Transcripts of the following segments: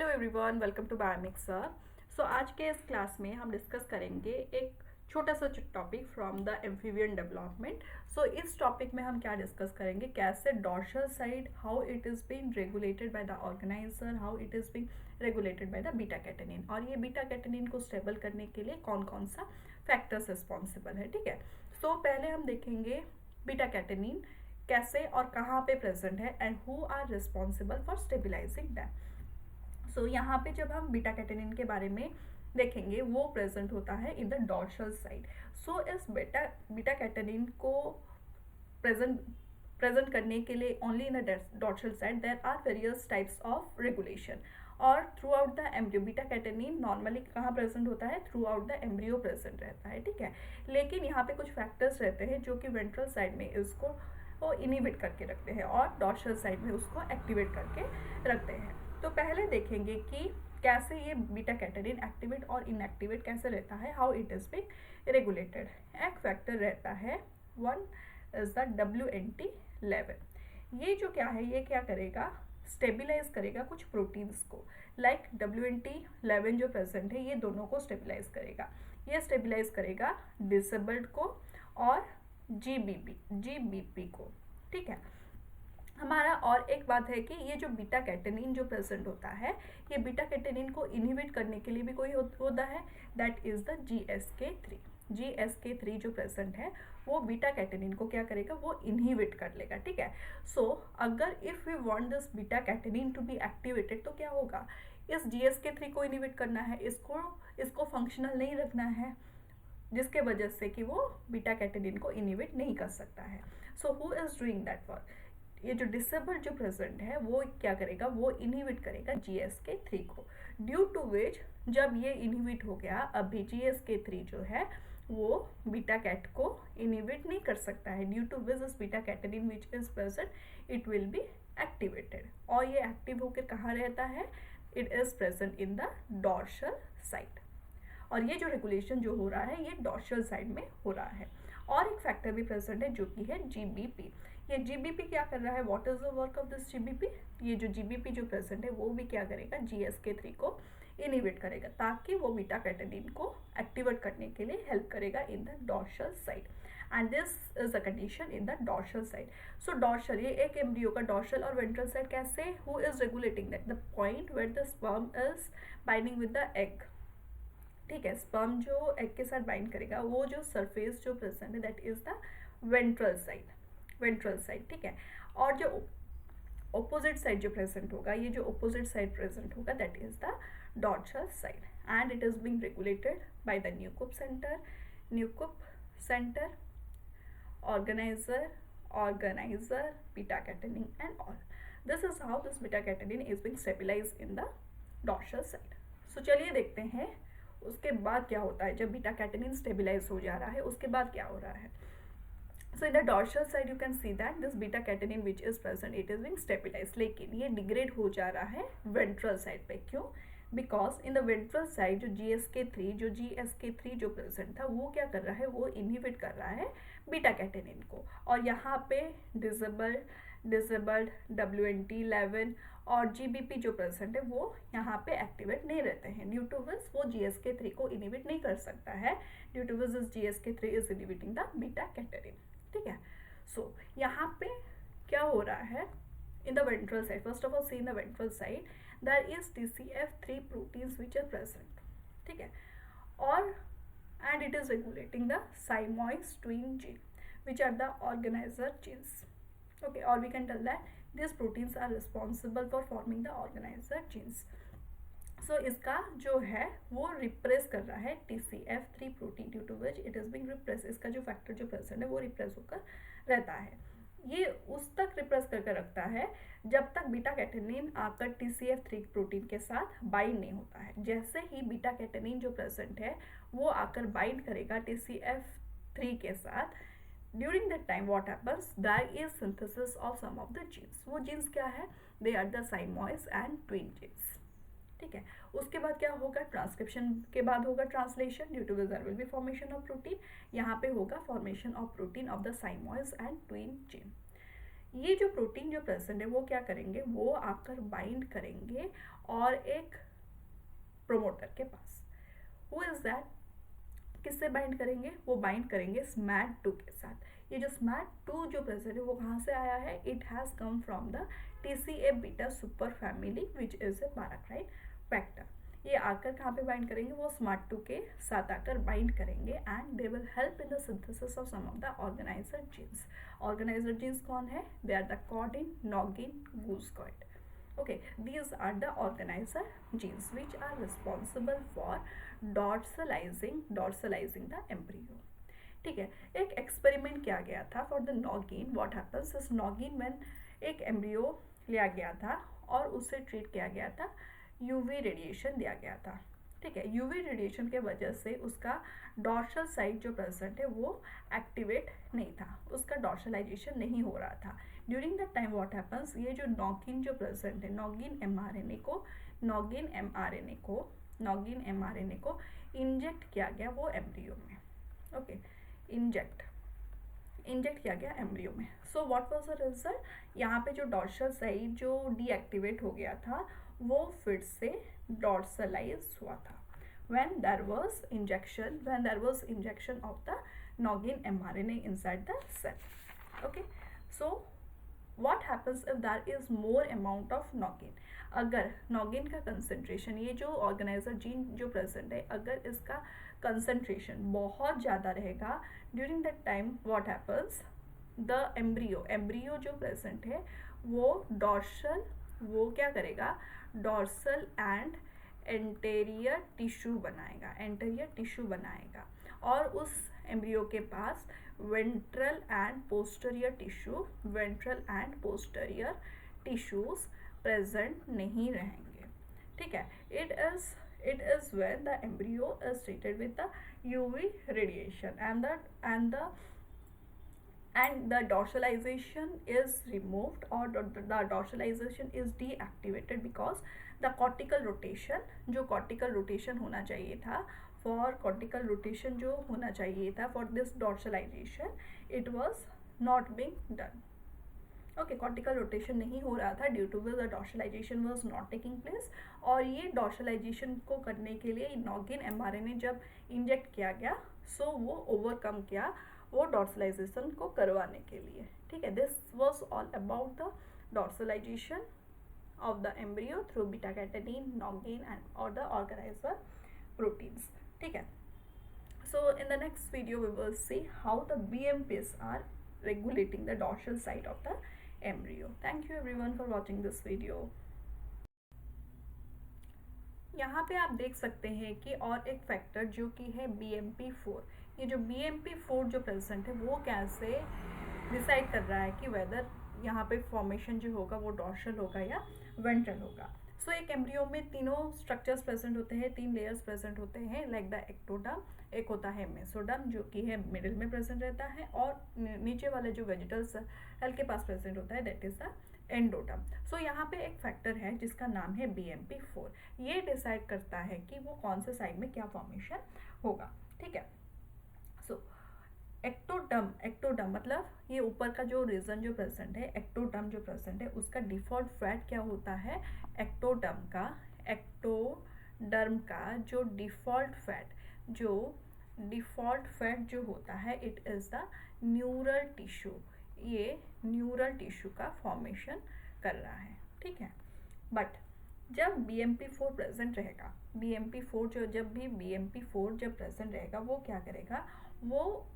Hello everyone, welcome to Biomixer. So आज के इस क्लास में हम डिस्कस करेंगे एक छोटा सा topic from the amphibian development. So इस टॉपिक में हम क्या डिस्कस करेंगे, कैसे dorsal side, how it is been regulated by the organiser, how it is been regulated by the beta catenin, और ये बीटा कैटेनिन को स्टेबल करने के लिए कौन कौन सा फैक्टर्स रिस्पॉन्सिबल है। ठीक है, सो पहले हम देखेंगे बीटा कैटेनिन कैसे और कहाँ पे प्रेजेंट है and who are responsible for stabilising them. So यहाँ पे जब हम बीटा कैटेनिन के बारे में देखेंगे, वो प्रेजेंट होता है in the dorsal side. So इस बीटा कैटेनिन को प्रेजेंट प्रेजेंट करने के लिए only in the dorsal side there are various types of regulation. और throughout the embryo beta catenin normally कहाँ प्रेजेंट होता है, throughout the embryo present रहता है। ठीक है, लेकिन यहाँ पे कुछ फैक्टर्स रहते हैं जो कि वेंट्रल साइड में इसको वो इनिबिट करके रखते हैं और डॉर्सल साइड में उसको एक्टिवेट करके रखते हैं। तो पहले देखेंगे कि कैसे ये बीटा कैटेनिन एक्टिवेट और इनएक्टिवेट कैसे रहता है, how it is being regulated. एक फैक्टर रहता है, वन इज द WNT11। ये जो क्या है, ये क्या करेगा, स्टेबिलाईज करेगा कुछ प्रोटीन्स को। लाइक WNT11 जो प्रेजेंट है, ये दोनों को स्टेबिलाईज करेगा। ये स्टेबिलाईज करेगा डिसेबल्ड को और जीबीपी को। ठीक है, हमारा और एक बात है कि ये जो बीटा कैटेनिन जो प्रेजेंट होता है, ये बीटा कैटेनिन को इनहिबिट करने के लिए भी कोई होता है, that is the GSK3। GSK3 जो प्रेजेंट है वो बीटा कैटेनिन को क्या करेगा, वो इनहिबिट कर लेगा। ठीक है, सो अगर if we want this beta catenin to be activated तो क्या होगा, इस GSK3 को इनहिबिट करना है, इसको फंक्शनल नहीं रखना है, जिसके वजह से कि वो बीटा कैटेनिन को इनहिबिट नहीं कर सकता है। So who is doing that work, ये जो डिसेबल्ड जो प्रेजेंट है वो क्या करेगा, वो इनहिबिट करेगा GSK3 को। ड्यू टू विच जब ये इनहिबिट हो गया, अभी GSK3 जो है वो बीटा कैट को इनहिबिट नहीं कर सकता है। Due to which this beta catenin which is present it will be activated. और ये एक्टिव होकर कहाँ रहता है, it is present in the dorsal side. और ये जो रेगुलेशन जो हो रहा है, ये डॉर्सल साइड में हो रहा है। और एक फैक्टर भी प्रेजेंट है जो कि है GBP। ये GBP क्या कर रहा है, what is the work of this GBP, ये जो GBP जो प्रेजेंट है वो भी क्या करेगा, GSK3 को इनहिबिट करेगा, ताकि वो बीटा कैटेनिन को एक्टिवेट करने के लिए हेल्प करेगा in the dorsal side. And this is the condition in the dorsal side. So dorsal, ये एक एम्ब्रियो का डॉर्सल और वेंट्रल साइड कैसे, who is regulating that, the point where the sperm is binding with the egg. ठीक है, sperm जो egg के साथ बाइंड करेगा, वो जो सरफेस जो प्रेजेंट है that is the ventral side. ठीक है, और जो ऑपोजिट साइड जो प्रेजेंट होगा, ये जो ऑपोजिट साइड प्रेजेंट होगा that is the dorsal side. And it is being regulated by the Nieuwkoop centre, organiser, beta catenin and all. This is how this beta catenin is being stabilised in the dorsal side. So चलिए देखते हैं उसके बाद क्या होता है, जब beta catenin stabilise हो जा रहा है उसके बाद क्या हो रहा है। So in the dorsal side you can see that this beta catenin which is present it is being stabilise, लेकिन ये डिग्रेड हो जा रहा है वेंट्रल साइड पे। क्यों, because in the ventral side जो GSK3 जो प्रेजेंट था वो क्या कर रहा है, वो इनहिबिट कर रहा है बीटा कैटेनिन को। और यहाँ पे डिसेबल्ड WNT11 और GBP जो प्रेजेंट है वो यहाँ पे एक्टिवेट नहीं रहते हैं। ड्यू टू विच वो GSK3 को इनहिबिट नहीं कर सकता है, due to which this GSK3 is inhibiting the beta catenin. ठीक है, सो यहाँ पे क्या हो रहा है in the ventral side, first of all see in the ventral side there is TCF3 proteins which are present. ठीक है, और and it is regulating the siamois twin gene which are the organiser genes. Okay, or we can tell that these proteins are responsible for forming the organizer genes. So इसका जो है वो repress कर रहा है TCF3 protein, due to which it is being repress. इसका जो factor जो प्रेजेंट है वो रिप्रेस होकर रहता है। ये उस तक रिप्रेस करके रखता है जब तक बीटा कैटेनिन आकर TCF3 प्रोटीन के साथ बाइंड नहीं होता है। जैसे ही बीटा कैटेनिन जो प्रेजेंट है वो आकर बाइंड करेगा TCF3 के साथ, during that time what happens, there is synthesis of some of the genes. वो जीन्स क्या है, they are the siamois and twin genes. ठीक है, उसके बाद क्या होगा, ट्रांसक्रिप्शन के बाद होगा translation, due to which there will be formation of protein. यहाँ पे होगा formation of protein of the siamois and twin gene. ये जो प्रोटीन जो प्रेजेंट है वो क्या करेंगे, वो आकर बाइंड करेंगे और एक प्रोमोटर के पास। हु इज दैट, किससे बाइंड करेंगे, वो बाइंड करेंगे SMAD2 के साथ। ये जो SMAD2 जो प्रेजेंट है वो कहाँ से आया है, it has come from the TCA beta super family which is a paracrine factor. ये आकर कहाँ पे बाइंड करेंगे, वो SMAD2 के साथ आकर बाइंड करेंगे and they will help in the synthesis of some of the organiser genes. Organiser genes कौन है, they are the chordin, noggin, goosecoid. Okay, these are the organizer genes which are responsible for dorsalizing the embryo. ठीक है, एक experiment किया गया था for the noggin. What happens इस noggin when एक एम्ब्रियो लिया गया था और उससे ट्रीट किया गया था, यूवी रेडिएशन दिया गया था। ठीक है, यूवी रेडिएशन के वजह से उसका डॉर्सल साइड जो प्रेजेंट है वो एक्टिवेट नहीं था, उसका डॉर्सलाइजेशन नहीं हो रहा था। During the time what happens, ये जो नॉगिन जो प्रेजेंट है, नॉगिन एमआरएनए को इंजेक्ट किया गया वो एम्ब्रियो में। ओके, इंजेक्ट किया गया एम्ब्रियो में। So what was the result, यहाँ पे जो डॉर्सल साइड जो डीएक्टिवेट हो गया था वो फिर से डॉर्सलाइज हुआ था when there was injection of the noggin mRNA inside the cell. Okay, so what happens if there is more amount of noggin, अगर नॉगिन का कंसंट्रेशन, ये जो ऑर्गेनाइजर जीन जो प्रेजेंट है, अगर इसका कंसंट्रेशन बहुत ज़्यादा रहेगा during that time what happens, the embryo जो प्रेजेंट है वो डॉर्सल, वो क्या करेगा, डॉर्सल एंड एंटेरियर टिश्यू बनाएगा और उस एम्ब्रियो के पास ventral and posterior tissues present नहीं रहेंगे। ठीक है, it is when the embryo is treated with the UV radiation and the dorsalization is removed or the dorsalization is deactivated because the cortical rotation, जो cortical rotation होना चाहिए था, for this dorsalization, it was not being done. Okay, cortical rotation नहीं हो रहा था due to the dorsalisation was not taking place. और ये डॉर्सलाइजेशन को करने के लिए नॉगिन एमआरएनए जब इंजेक्ट किया गया, सो वो ओवरकम किया वो डॉर्सलाइजेशन को करवाने के लिए। ठीक है, this was all about the dorsalisation of the embryo through beta catenin, noggin and और द ऑर्गेनाइजर प्रोटीन्स। ठीक है, so in the next video we will see how the BMPs are regulating the dorsal side of the embryo. Thank you everyone for watching this video. यहाँ पे आप देख सकते हैं कि और एक फैक्टर जो कि है BMP4। ये जो BMP4 जो प्रेजेंट है वो कैसे डिसाइड कर रहा है कि वेदर यहाँ पे फॉर्मेशन जो होगा वो डॉर्सल होगा या वेंट्रल होगा। सो एक एम्ब्रियो में तीनों स्ट्रक्चर्स प्रेजेंट होते हैं, 3 लेयर्स प्रेजेंट होते हैं, लाइक द एक्टोडर्म, एक होता है मेसोडर्म जो कि है मिडिल में प्रेजेंट रहता है, और नीचे वाले जो वेजिटल सेल के पास प्रेजेंट होता है दैट इज द एंडोडर्म। सो यहाँ पे एक फैक्टर है जिसका नाम है BMP4। ये डिसाइड करता है कि वो कौन से साइड में क्या फॉर्मेशन होगा। ठीक है, सो एक्टोडर्म मतलब ये ऊपर का जो रीजन जो प्रेजेंट है, एक्टोडर्म जो प्रेजेंट है, उसका डिफॉल्ट फैट क्या होता है, एक्टोडर्म का जो डिफॉल्ट फैट जो होता है, it is the neural tissue. ये न्यूरल टिश्यू का फॉर्मेशन कर रहा है। ठीक है, बट जब BMP4 प्रेजेंट रहेगा, जब BMP4 जब प्रेजेंट रहेगा वो क्या करेगा, वो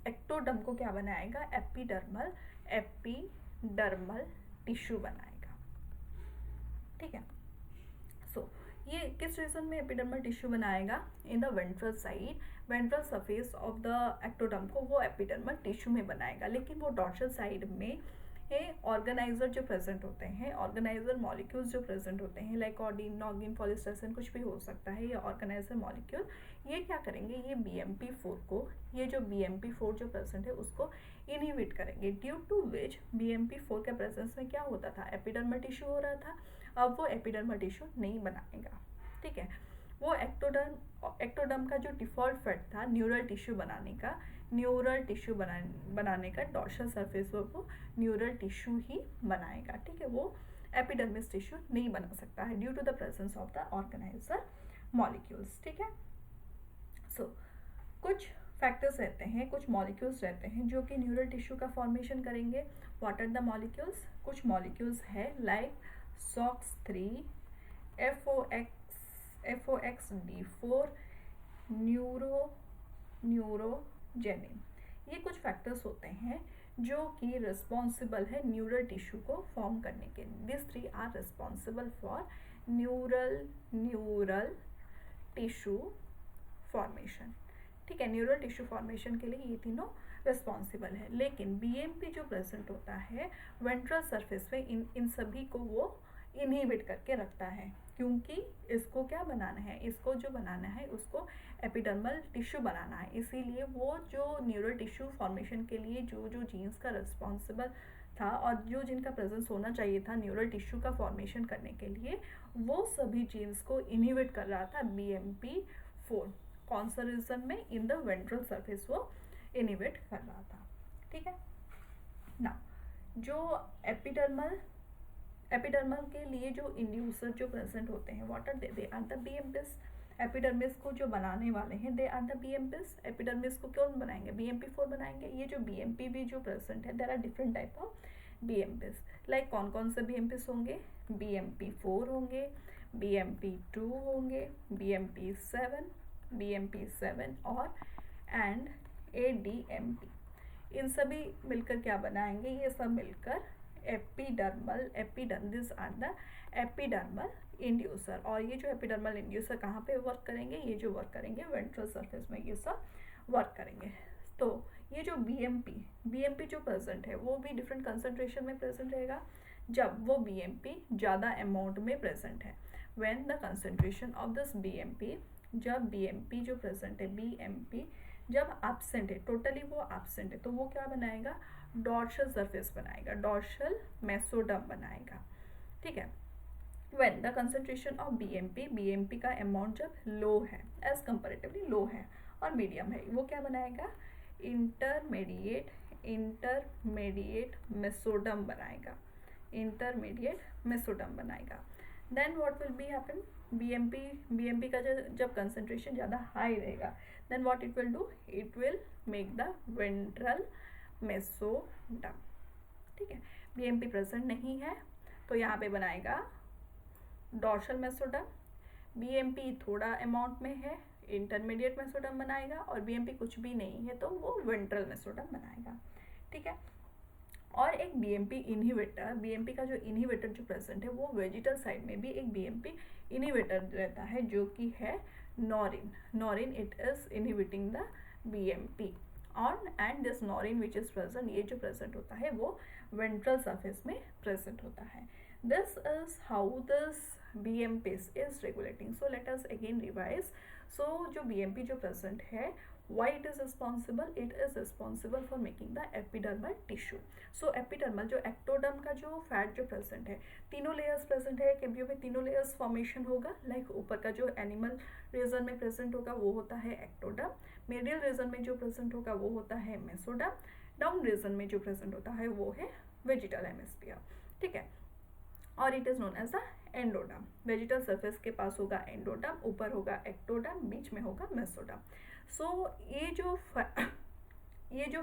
एक्टोडर्म को क्या बनाएगा, एपिडर्मल टिश्यू बनाएगा। ठीक है, सो ये किस रीजन में एपिडर्मल टिश्यू बनाएगा, इन the ventral surface of the ectoderm को वो एपिडर्मल टिश्यू में बनाएगा। लेकिन वो डॉर्सल साइड में ऑर्गेनाइजर जो प्रेजेंट होते हैं, ऑर्गेनाइजर मॉलिक्यूल्स जो प्रेजेंट होते हैं, लाइक कॉर्डिन, नॉगिन, पॉलीस्टर्सन, कुछ भी हो सकता है, ये ऑर्गेनाइजर मॉलिक्यूल, ये क्या करेंगे, ये BMP4 जो प्रेजेंट है उसको इनहिबिट करेंगे, ड्यू टू विच BMP4 के प्रेजेंस में क्या होता था, एपिडर्मल टिश्यू हो रहा था। अब वो एपिडर्मल टिश्यू नहीं बनाएगा। ठीक है, वो एक्टोडर्म का जो डिफॉल्ट फैट था न्यूरल टिश्यू बनाने का, न्यूरल टिश्यू बनाने का डॉर्सल सरफेस वो न्यूरल टिश्यू ही बनाएगा, ठीक है। वो एपिडर्मिस टिश्यू नहीं बना सकता है due to the presence of the organizer molecules, ठीक है। सो कुछ फैक्टर्स रहते हैं, कुछ मॉलिक्यूल्स रहते हैं जो कि न्यूरल टिश्यू का फॉर्मेशन करेंगे। What are the molecules? कुछ मॉलिक्यूल्स है लाइक SOX3, FOXD4, न्यूरोजेनिन। ये कुछ फैक्टर्स होते हैं जो कि रिस्पॉन्सिबल है न्यूरल टिश्यू को फॉर्म करने के। This 3 are responsible for neural tissue formation, ठीक है। न्यूरल टिश्यू फॉर्मेशन के लिए ये तीनों रिस्पॉन्सिबल है। लेकिन बीएमपी जो प्रेजेंट होता है वेंट्रल सरफेस पे, इन सभी को वो इनहिबिट करके रखता है, क्योंकि इसको क्या बनाना है, इसको जो बनाना है उसको एपिडर्मल टिश्यू बनाना है। इसीलिए वो जो न्यूरल टिश्यू फॉर्मेशन के लिए जो जो जीन्स का रिस्पॉन्सिबल था और जो जिनका प्रेजेंस होना चाहिए था न्यूरल टिश्यू का फॉर्मेशन करने के लिए, वो सभी जीन्स को इनहिबिट कर रहा था BMP4। कौन सा रीजन में? इन द वेंट्रल सरफेस वो इनहिबिट कर रहा था, ठीक है ना। जो एपिडर्मल के लिए जो इंड्यूसर जो प्रेजेंट होते हैं, what are they are the BMPs। Epidermis को जो बनाने वाले हैं they are the BMPs। Epidermis को कौन बनाएंगे? BMP4 बनाएंगे। ये जो BMP भी जो प्रेजेंट है, there are different type of BMPs। Like कौन कौन से BMPs होंगे? BMP4 होंगे, BMP2 होंगे, BMP7 और एंड ADMP। इन सभी मिलकर क्या बनाएंगे? ये सब मिलकर this are the epidermal inducer. और ये जो एपिडर्मल इंड्यूसर कहाँ पे वर्क करेंगे? ये जो वर्क करेंगे वेंट्रल सरफेस में, ये सब वर्क करेंगे। तो ये जो BMP जो प्रेजेंट है वो भी डिफरेंट कंसंट्रेशन में प्रेजेंट रहेगा जब वो BMP ज़्यादा अमाउंट में प्रेजेंट है। When the concentration of this BMP, जब BMP जो प्रेजेंट है, BMP जब एब्सेंट है, टोटली वो एब्सेंट है, तो वो क्या बनाएगा? डॉर्सल सरफेस बनाएगा, डॉर्सल मेसोडर्म बनाएगा, ठीक है। When the concentration of BMP का अमाउंट जब लो है, एज कंपेरेटिवली लो है और मीडियम है, वो क्या बनाएगा? इंटरमीडिएट मेसोडर्म बनाएगा, then what will be happen? BMP का जब कंसंट्रेशन ज़्यादा हाई रहेगा, then what it will do? It will make the ventral mesoderm, ठीक है। BMP प्रेजेंट नहीं है तो यहाँ पे बनाएगा डॉर्सल मेसोडर्म। BMP थोड़ा अमाउंट में है, इंटरमीडिएट मेसोडर्म बनाएगा। और BMP कुछ भी नहीं है तो वो वेंट्रल मेसोडर्म बनाएगा, ठीक है। और एक BMP का जो इनहिबिटर जो प्रेजेंट है, वो वेजिटल साइड में भी एक BMP इनहिबिटर रहता है जो कि है norrin. It is inhibiting the BMP on and this norrin which is present, ये जो प्रेजेंट होता है वो वेंट्रल सरफेस में प्रेजेंट होता है। This is how this BMPs is regulating. So let us again revise. So जो BMP जो present है, why it is responsible? It is responsible for making the epidermal tissue. So epidermal जो ectoderm का जो fat जो present है, तीनों layers present है, एम्ब्रियो में तीनों layers formation होगा। लाइक ऊपर का जो एनिमल रीजन में present होगा वो होता है ectoderm, मेडियल रीजन में जो present होगा वो होता है mesoderm, डाउन रीजन में जो present होता है वो है वेजिटल हेमिस्फीयर, ठीक है। और it is known as the endoderm. Vegetal surface के पास होगा एंडोडर्म, ऊपर होगा एक्टोडर्म, बीच में होगा मेसोडर्म। सो ये जो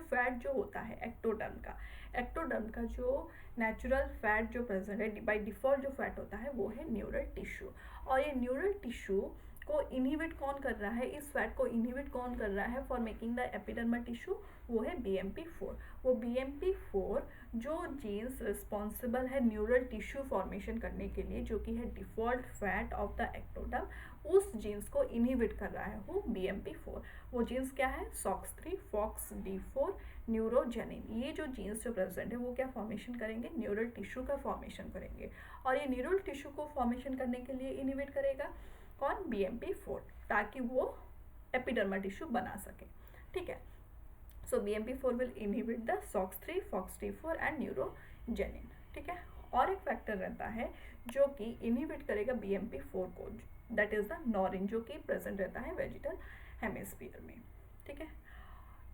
फैट जो होता है एक्टोडर्म का जो नेचुरल फैट जो प्रेजेंट है, बाय डिफॉल्ट जो फैट होता है वो है न्यूरल टिश्यू। और ये न्यूरल टिश्यू को इनहिबिट कौन कर रहा है? इस फैट को इनहिबिट कौन कर रहा है for making the epidermal tissue? वो है BMP4। वो BMP4 जो जीन्स रिस्पॉन्सिबल है न्यूरल टिश्यू फॉर्मेशन करने के लिए, जो कि है default fat of the ectoderm, उस जीन्स को इनहिबिट कर रहा है वो BMP4। वो जीन्स क्या है? SOX3, FOXD4, neurogenin. ये जो जीन्स जो प्रेजेंट है वो क्या फॉर्मेशन करेंगे? न्यूरल टिश्यू का फॉर्मेशन करेंगे। और ये न्यूरल टिश्यू को फॉर्मेशन करने के लिए इनहिबिट करेगा कौन? BMP4, ताकि वो एपिडर्मल टिश्यू बना सके, ठीक है। So BMP4 will inhibit the SOX3, FOXD4 and neurogenin, ठीक है। और एक फैक्टर रहता है जो कि इनहिबिट करेगा BMP4 को, दैट इज द नॉरिन, जो कि प्रेजेंट रहता है वेजिटल हेमिस्फीयर में, ठीक है।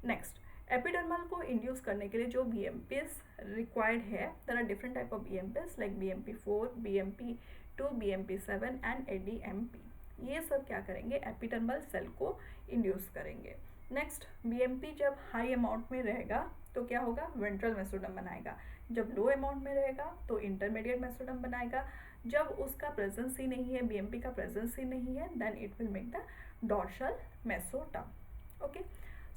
नेक्स्ट, एपिडर्मल को इंड्यूस करने के लिए जो BMPs रिक्वायर्ड है, there are different type of BMPs like BMP4, BMP2, BMP7 and ADMP। ये सब क्या करेंगे, एपिडर्मल सेल को इंड्यूस करेंगे। नेक्स्ट, BMP जब हाई अमाउंट में रहेगा तो क्या होगा, वेंट्रल मेसोडर्म बनाएगा। जब लो अमाउंट में रहेगा तो इंटरमीडिएट मेसोडर्म बनाएगा। जब उसका प्रेजेंस ही नहीं है, BMP का प्रेजेंस ही नहीं है, then it will make the dorsal mesoderm. Okay,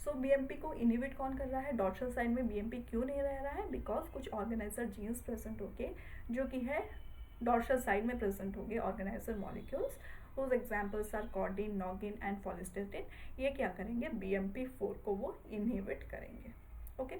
so BMP को इनहिबिट कौन कर रहा है, डॉर्सल साइड में BMP क्यों नहीं रह रहा है, बिकॉज कुछ ऑर्गेनाइजर जीन्स प्रेजेंट होके जो कि है डॉर्सल साइड में प्रेजेंट होंगे organiser molecules, whose examples are cordine, noggin and follistatin। ये क्या करेंगे, BMP4 को वो इनहिबिट करेंगे। ओके,